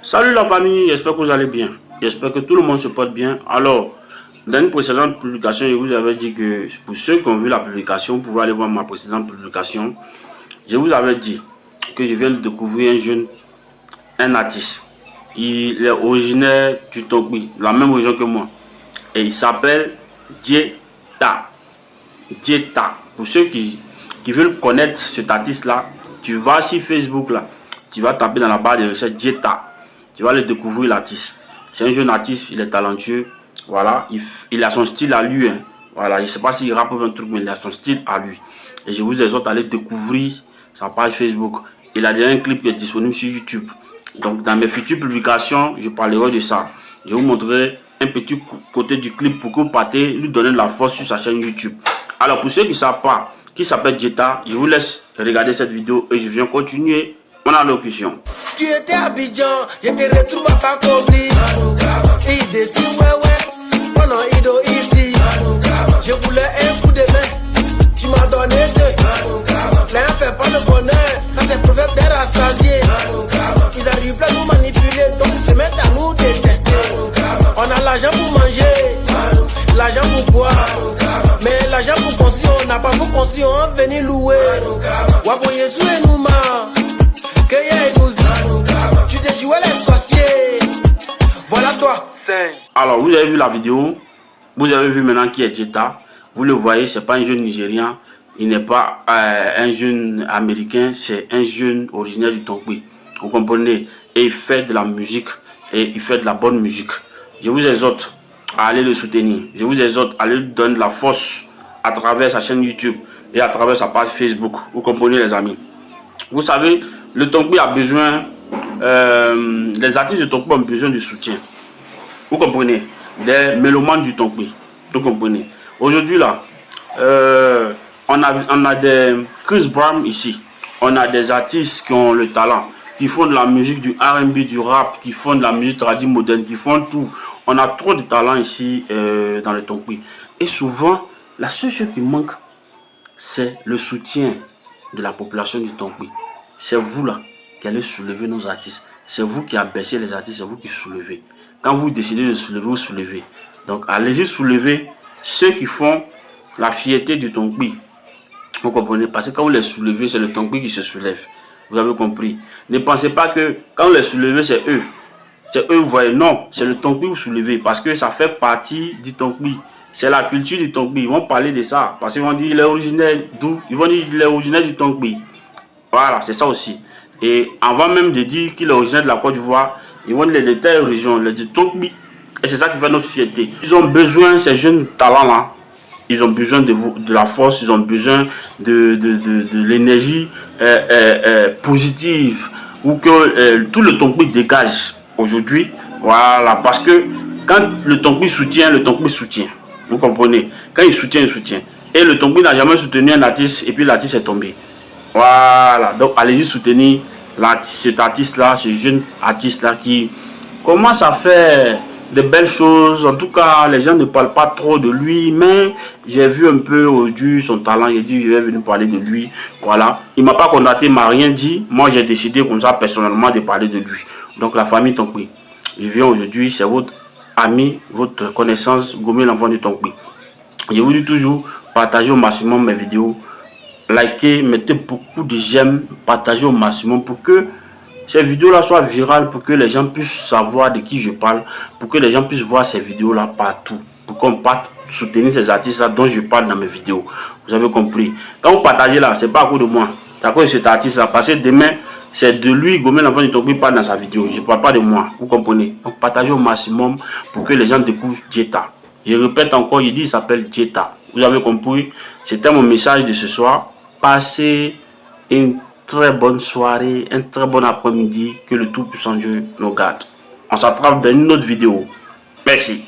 Salut la famille, j'espère que vous allez bien. J'espère que tout le monde se porte bien. Alors, dans une précédente publication, je vous avais dit que pour ceux qui ont vu la publication, vous pouvez aller voir ma précédente publication. Je vous avais dit que je viens de découvrir un artiste. Il est originaire du Tongbi, la même région que moi. Et il s'appelle Djeta. Djeta. Pour ceux qui veulent connaître cet artiste-là, tu vas sur Facebook là, tu vas taper dans la barre de recherche Djeta. Tu vas le découvrir l'artiste. C'est un jeune artiste, il est talentueux. Voilà, il a son style à lui. Hein. Voilà, je ne sais pas s'il rappe un truc, mais il a son style à lui. Et je vous exhorte à aller découvrir sa page Facebook. Il a déjà un clip qui est disponible sur YouTube. Donc dans mes futures publications, je parlerai de ça. Je vous montrerai un petit côté du clip pour que vous partez lui donner de la force sur sa chaîne YouTube. Alors pour ceux qui ne savent pas, qui s'appelle Djeta, je vous laisse regarder cette vidéo et je viens continuer mon allocution. Tu étais à Abidjan, je te retrouve à Fakobli. Il décide ouais, pendant Ido ici. Je voulais un coup de main, tu m'as donné deux. L'un fait pas le bonheur, ça c'est proverbe des rassasiés. Ils arrivent là à nous manipuler, donc ils se mettent à nous détester. On a l'argent pour manger, l'argent pour boire, mais l'argent pour construire, on n'a pas pour construire, on va venir louer. Waboye sou et nous tu t'es joué les sorciers. Voilà toi. Alors vous avez vu la vidéo. Vous avez vu maintenant qui est Djeta. Vous le voyez, c'est pas un jeune Nigérien. Il n'est pas un jeune américain. C'est un jeune originaire du Tongbi. Vous comprenez? Et il fait de la musique. Et il fait de la bonne musique. Je vous exhorte à aller le soutenir. Je vous exhorte à lui donner de la force à travers sa chaîne YouTube et à travers sa page Facebook. Vous comprenez les amis? Vous savez, le Tongbi a besoin, les artistes du Tongbi ont besoin de soutien. Vous comprenez? Des mélomanes du Tongbi. Vous comprenez? Aujourd'hui là, on a des Chris Brown ici. On a des artistes qui ont le talent, qui font de la musique, du R&B, du rap, qui font de la musique traditionnelle moderne, qui font tout. On a trop de talent ici dans le Tongbi. Et souvent, la seule chose qui manque, c'est le soutien de la population du Tongbi. C'est vous là qui allez soulever nos artistes. C'est vous qui abaissez les artistes, c'est vous qui soulevez. Quand vous décidez de soulever, vous soulevez. Donc allez-y soulever ceux qui font la fierté du Tongbi. Vous comprenez? Parce que quand vous les soulevez, c'est le Tongbi qui se soulève. Vous avez compris? Ne pensez pas que quand vous les soulevez, c'est eux. C'est eux, vous voyez. Non, c'est le Tongbi que vous soulevez. Parce que ça fait partie du Tongbi. C'est la culture du Tongbi. Ils vont parler de ça. Parce qu'ils vont dire il est originaire d'où? Ils vont dire il est originaire du Tongbi. Voilà, c'est ça aussi. Et avant même de dire qu'il est originaire de la Côte d'Ivoire, ils vont les détails régions, les Tongbi. Et c'est ça qui fait notre fierté. Ils ont besoin, ces jeunes talents-là, ils ont besoin de la force, ils ont besoin de l'énergie positive, ou que tout le Tongbi dégage aujourd'hui. Voilà, parce que quand le Tongbi soutient, le Tongbi soutient. Vous comprenez? Quand il soutient, il soutient. Et le Tongbi n'a jamais soutenu un artiste, et puis l'artiste est tombé. Voilà, donc allez-y soutenir cet artiste-là, ce jeune artiste-là qui commence à faire de belles choses. En tout cas, les gens ne parlent pas trop de lui, mais j'ai vu un peu aujourd'hui son talent. J'ai dit, je vais venir parler de lui. Voilà, il m'a pas contacté, il m'a rien dit. Moi, j'ai décidé comme ça personnellement de parler de lui. Donc, la famille Tongbi, je viens aujourd'hui, c'est votre ami, votre connaissance, Gomé l'enfant du Tongbi. Je vous dis toujours, partagez au maximum mes vidéos. Likez, mettez beaucoup de j'aime, partagez au maximum pour que ces vidéos-là soient virales, pour que les gens puissent savoir de qui je parle, pour que les gens puissent voir ces vidéos-là partout, pour qu'on parte soutenir ces artistes-là dont je parle dans mes vidéos. Vous avez compris? Quand vous partagez là, c'est pas à cause de moi, c'est à cause de cet artiste-là, parce que demain, c'est de lui, Gomé l'enfant du Tongbi parle dans sa vidéo. Je ne parle pas de moi, vous comprenez? Donc partagez au maximum pour que les gens découvrent Djeta. Je répète encore, je dis il s'appelle Djeta. Vous avez compris? C'était mon message de ce soir. Passez une très bonne soirée, un très bon après-midi, que le Tout-Puissant Dieu nous garde. On s'attrape dans une autre vidéo. Merci.